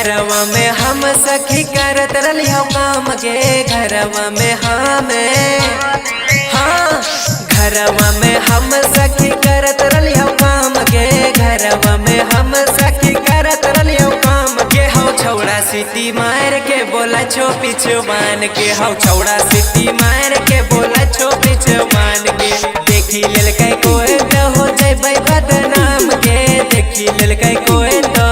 घरवा में हम सखी करत रलिया काम गे घरवा में घरवा में हम सखी करत रलिया काम गे घरवा में हम सखी करत रलिया काम के हौ छौड़ा सीटी मार के बोला छो पिछवान के हौ छौड़ा सीटी मार के बोला छो पिछवान के देखी लेलकै कोई तो हो जइबै बदनाम के देखी लेलकै कोई तो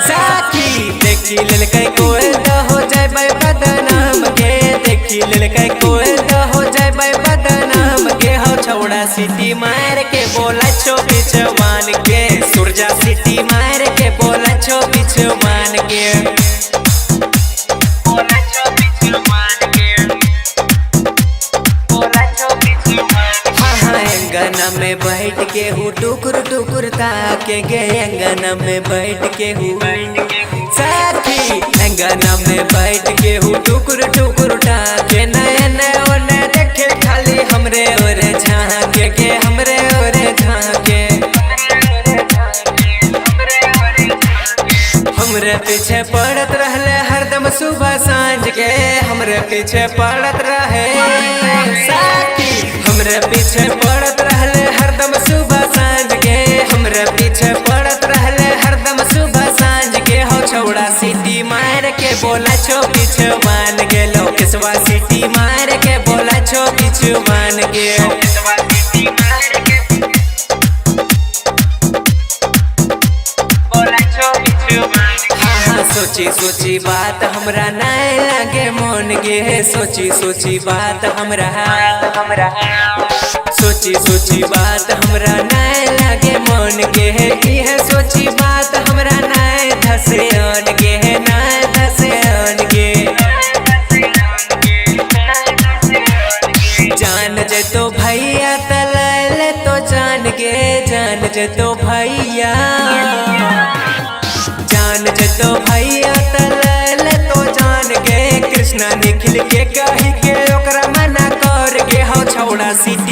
साखी देखी लेलकै कोई तो हो जइबै बदनाम के देखी लेलकै कोई तो हो जइबै बदनाम के हौ छौड़ा सीटी मार के बोला छो पिछवान के सुरजा सीटी मार के बोला छो पिछवान के अंगना में बैठ के हूँ टुकुर टुकुर ताके गे अंगना में बैठ के हूँ साथी अंगना में बैठ के हूँ टुकुर टुकुर ताके नयन ओने देखे खाली हमरे ओरे झांके के हमरे ओरे झांके हमरे पीछे पड़त रहले हरदम सुबह सांझ के हमरे पीछे पड़त रहे साथी हमरे पीछे पड़त रहले हरदम सुबह सांझ के हमरे पीछे पड़त रहले हरदम सुबह सांझ के हौ छौड़ा सीटी मार के बोला छो पिछवान के लोकेशवा सीटी मार के बोला छो पिछवान के सोची सोची बात हमरा नहीं लगे मन गे सोची सोची बात हमरा सोची सोची बात हमरा नहीं लगे मन गे यह सोची बात हमरा नहीं धसे अन गे नहीं धसे अन गे जान जे तो भैया तलैले तो जान गे जान जे तो भैया जान जे तो भैया तलैले तो जान गे कृष्णा निखिल के कही के ओकरा मना कर गे हौ छौड़ा सीटी